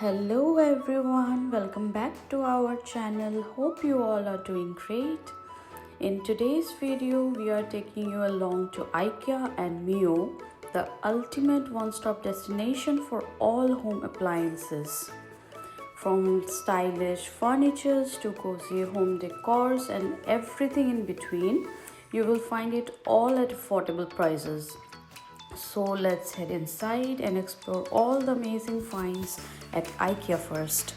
Hello everyone, welcome back to our channel. Hope you all are doing great. In today's video, we are taking you along to IKEA and Mio, the ultimate one-stop destination for all home appliances. From stylish furnitures to cozy home decors and everything in between, you will find it all at affordable prices. So let's head inside and explore all the amazing finds at IKEA first.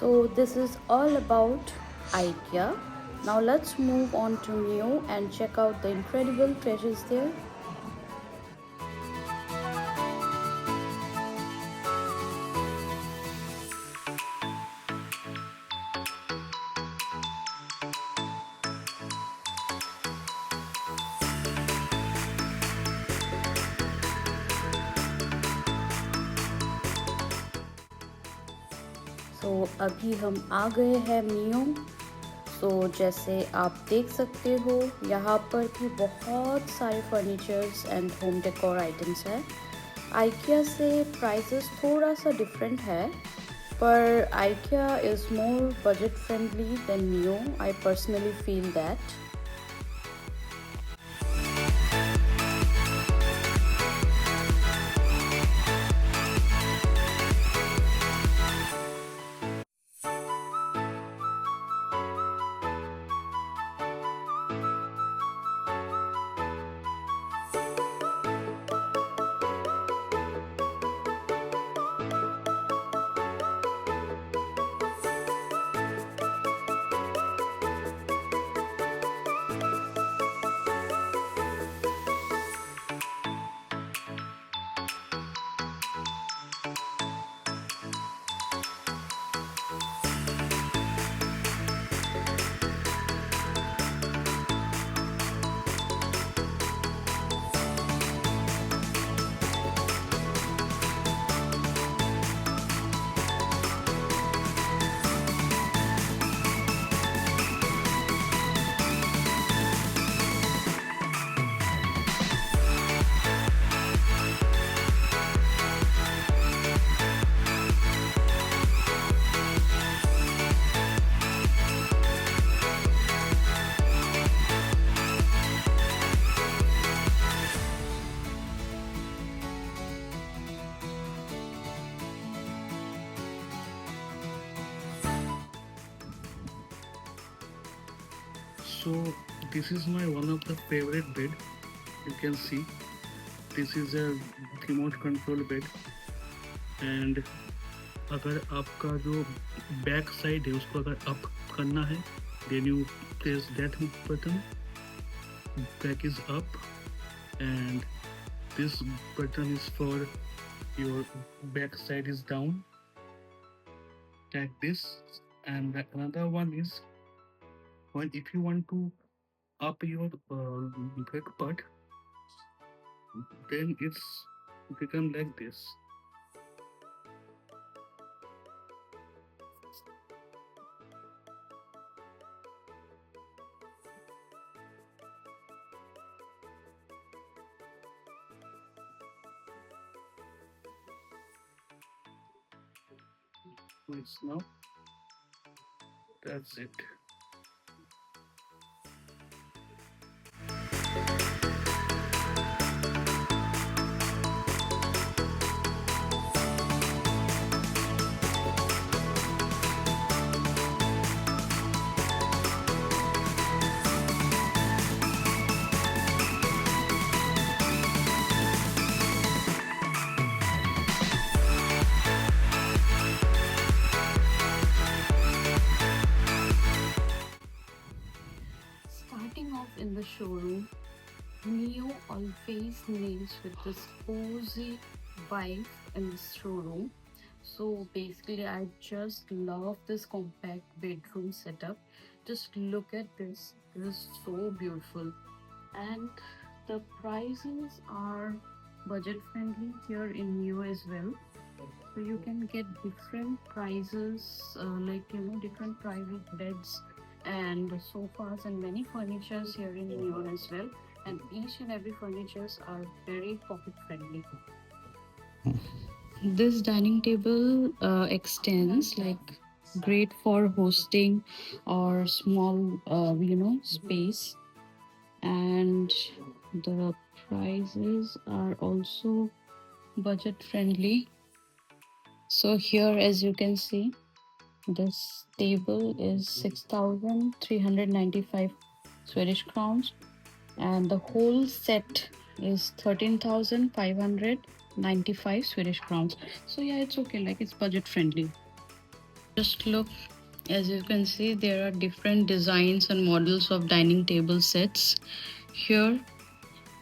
So this is all about IKEA. Now let's move on to Mio and check out the incredible treasures there. तो अभी हम आ गए हैं मियो। तो जैसे आप देख सकते हो यहाँ पर भी बहुत सारे furnitures and home decor items हैं। आइकिया से प्राइसेस थोड़ा सा डिफरेंट है, पर IKEA is more budget friendly than Mio. I personally feel that. So this is my one of the favorite bed. You can see this is a remote control bed, and अगर आपका जो back side है उसको अगर up करना है, then you press that button, back is up, and this button is for your back side is down, like this. And another one is when if you want to up your back part, then it's become like this. It's now that's it. Starting off in the showroom, Mio always nails with this cozy vibe in the showroom. So basically, I just love this compact bedroom setup. Just look at this. This is so beautiful. And the prices are budget friendly here in Mio as well. So you can get different prices, different private beds and sofas and many furnitures here in Mio as well. And each and every furnitures are very pocket friendly. This dining table extends like great for hosting or small, space. And the prices are also budget friendly. So here, as you can see, this table is 6,395 Swedish crowns, and the whole set is 13,595 Swedish crowns. So yeah, it's okay, like it's budget friendly. Just look, as you can see, there are different designs and models of dining table sets here,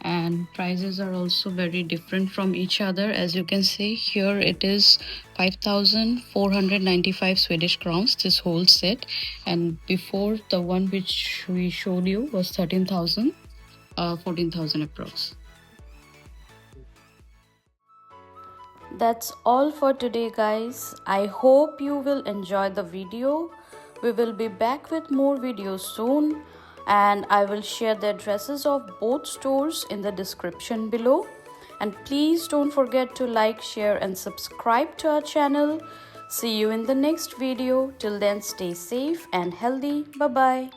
and prices are also very different from each other. As you can see here, it is 5,495 Swedish crowns, this whole set, and before the one which we showed you was 13,000, 14,000 approx. That's all for today, guys. I hope you will enjoy the video. We will be back with more videos soon, and I will share the addresses of both stores in the description below. And please don't forget to like, share and subscribe to our channel. See you in the next video. Till then, stay safe and healthy. Bye bye.